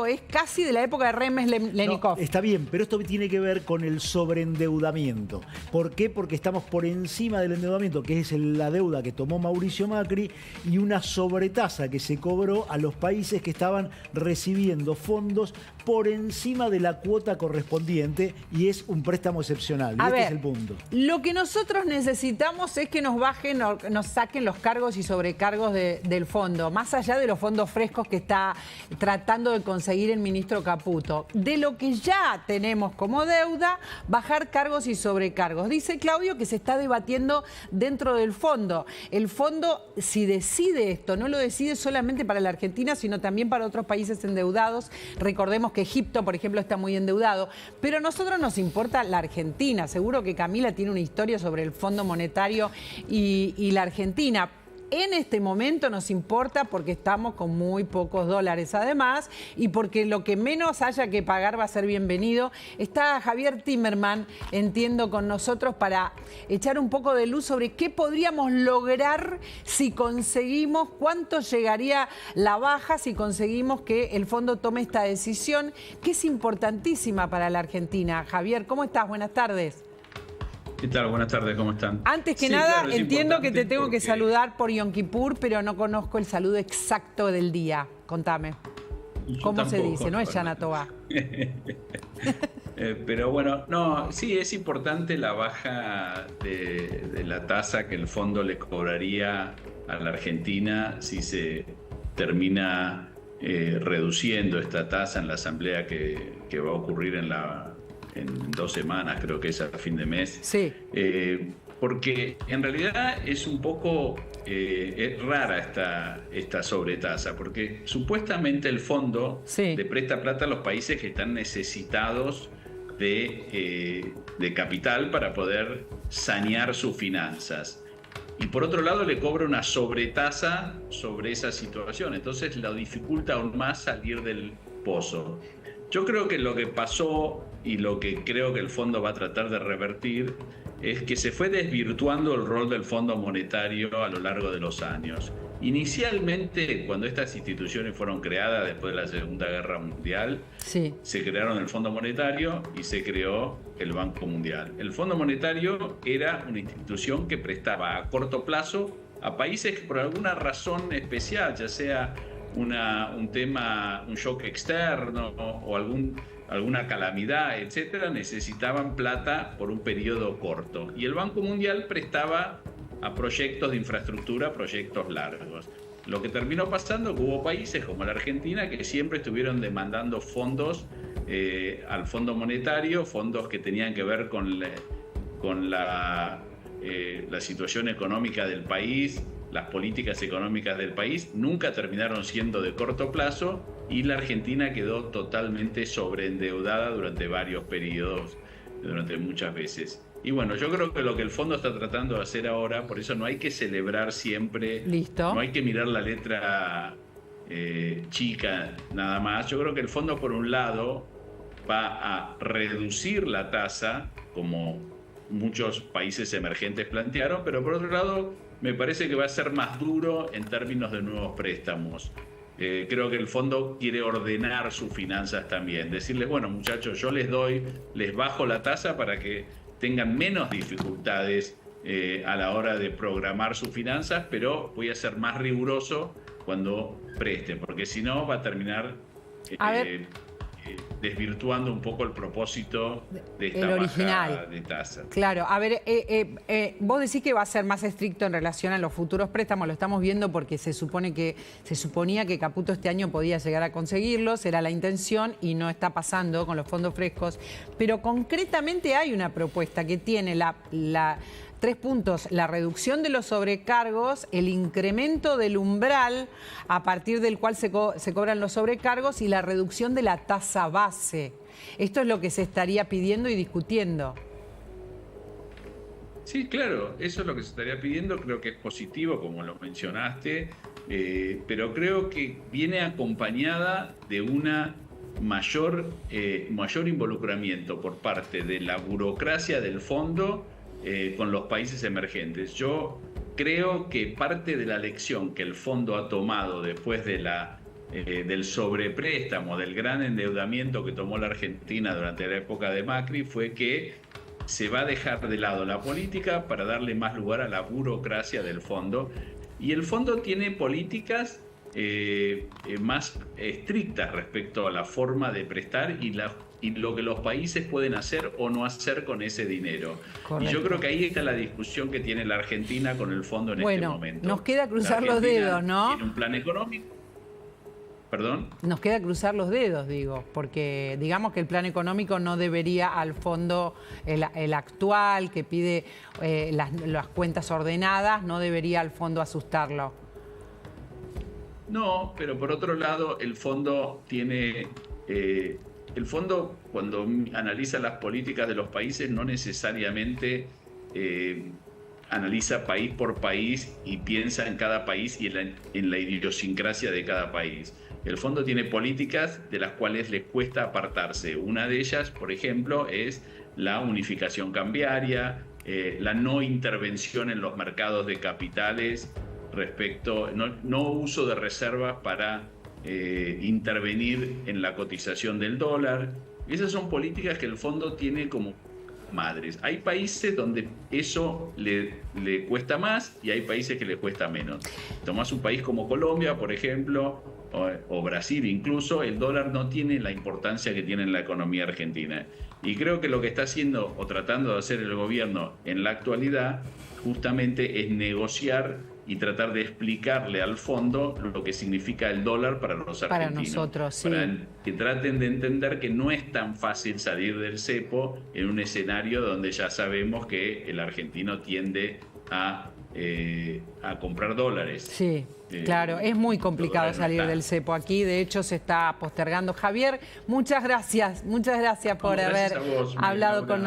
es casi de la época de Remes Lenikov. No, está bien, pero esto tiene que ver con el sobreendeudamiento. ¿Por qué? Porque estamos por encima del endeudamiento, que es la deuda que tomó Mauricio Macri, y una sobretasa que se cobró a los países que estaban recibiendo fondos por encima de la cuota correspondiente, y es un préstamo excepcional. Y este es el punto. Lo que nosotros necesitamos es que nos bajen, nos saquen los cargos y sobrecargos del fondo, más allá de los fondos frescos que está tratando de conseguir el ministro Caputo. De lo que ya tenemos como deuda, bajar cargos y sobrecargos. Dice Claudio que se está debatiendo dentro del fondo. El fondo, si decide esto, no lo decide solamente para la Argentina, sino también para otros países endeudados. Recordemos que Egipto, por ejemplo, está muy endeudado. Pero a nosotros nos importa la Argentina. Seguro que Camila tiene una historia sobre el Fondo Monetario y la Argentina. En este momento nos importa porque estamos con muy pocos dólares además y porque lo que menos haya que pagar va a ser bienvenido. Está Javier Timerman, entiendo, con nosotros para echar un poco de luz sobre qué podríamos lograr si conseguimos, cuánto llegaría la baja si conseguimos que el fondo tome esta decisión, que es importantísima para la Argentina. Javier, ¿cómo estás? Buenas tardes. ¿Qué tal? Buenas tardes, ¿cómo están? Antes que nada, claro, entiendo que te tengo que saludar por Yom Kippur, pero no conozco el saludo exacto del día. Contame. ¿Cómo se dice? No es Shana Tová. Pero bueno, no, sí es importante la baja de la tasa que el fondo le cobraría a la Argentina si se termina reduciendo esta tasa en la asamblea que va a ocurrir en 2 semanas, creo que es a fin de mes. Sí. Porque en realidad es un poco es rara esta sobretasa, porque supuestamente el fondo le presta plata a los países que están necesitados de capital para poder sanear sus finanzas. Y por otro lado le cobra una sobretasa sobre esa situación, entonces lo dificulta aún más salir del pozo. Yo creo que lo que pasó y lo que creo que el fondo va a tratar de revertir es que se fue desvirtuando el rol del Fondo Monetario a lo largo de los años. Inicialmente, cuando estas instituciones fueron creadas después de la Segunda Guerra Mundial, se crearon el Fondo Monetario y se creó el Banco Mundial. El Fondo Monetario era una institución que prestaba a corto plazo a países que por alguna razón especial, ya sea un shock externo o alguna calamidad, etcétera, necesitaban plata por un periodo corto. Y el Banco Mundial prestaba a proyectos de infraestructura, proyectos largos. Lo que terminó pasando es que hubo países como la Argentina que siempre estuvieron demandando fondos al Fondo Monetario, fondos que tenían que ver con la situación económica del país, las políticas económicas del país, nunca terminaron siendo de corto plazo y la Argentina quedó totalmente sobreendeudada durante varios periodos, durante muchas veces. Y bueno, yo creo que lo que el fondo está tratando de hacer ahora, por eso no hay que celebrar siempre, no hay que mirar la letra chica nada más. Yo creo que el fondo, por un lado, va a reducir la tasa, como muchos países emergentes plantearon, pero por otro lado, me parece que va a ser más duro en términos de nuevos préstamos. Creo que el fondo quiere ordenar sus finanzas también. Decirles, bueno, muchachos, yo les bajo la tasa para que tengan menos dificultades a la hora de programar sus finanzas, pero voy a ser más riguroso cuando presten, porque si no va a terminar desvirtuando un poco el propósito de esta baja de tasa. Claro, a ver, vos decís que va a ser más estricto en relación a los futuros préstamos, lo estamos viendo porque se suponía que Caputo este año podía llegar a conseguirlos, era la intención y no está pasando con los fondos frescos, pero concretamente hay una propuesta que tiene 3 puntos: la reducción de los sobrecargos, el incremento del umbral a partir del cual se cobran los sobrecargos y la reducción de la tasa base. Esto es lo que se estaría pidiendo y discutiendo. Sí, claro, eso es lo que se estaría pidiendo, creo que es positivo, como lo mencionaste, pero creo que viene acompañada de una mayor involucramiento por parte de la burocracia del fondo con los países emergentes. Yo creo que parte de la lección que el fondo ha tomado después de la del sobrepréstamo, del gran endeudamiento que tomó la Argentina durante la época de Macri, fue que se va a dejar de lado la política para darle más lugar a la burocracia del fondo. Y el fondo tiene políticas más estrictas respecto a la forma de prestar y lo que los países pueden hacer o no hacer con ese dinero. Correcto. Y yo creo que ahí está la discusión que tiene la Argentina con el fondo en este momento. Nos queda cruzar los dedos, ¿no? Tiene un plan económico. ¿Perdón? Nos queda cruzar los dedos, digo, porque digamos que el plan económico no debería al fondo, el actual que pide las cuentas ordenadas, no debería al fondo asustarlo. No, pero por otro lado, el fondo tiene... el fondo, cuando analiza las políticas de los países, no necesariamente analiza país por país y piensa en cada país y en la idiosincrasia de cada país. El fondo tiene políticas de las cuales les cuesta apartarse. Una de ellas, por ejemplo, es la unificación cambiaria, la no intervención en los mercados de capitales respecto, no uso de reservas para intervenir en la cotización del dólar. Esas son políticas que el fondo tiene como madres. Hay países donde eso le cuesta más y hay países que le cuesta menos. Tomás un país como Colombia, por ejemplo, o Brasil incluso, el dólar no tiene la importancia que tiene en la economía argentina. Y creo que lo que está haciendo o tratando de hacer el gobierno en la actualidad justamente es negociar y tratar de explicarle al fondo lo que significa el dólar para los argentinos. Para nosotros, sí. Para que traten de entender que no es tan fácil salir del cepo en un escenario donde ya sabemos que el argentino tiende a comprar dólares. Sí, claro, es muy complicado salir del cepo aquí, de hecho se está postergando. Javier, muchas gracias por haber hablado con nosotros.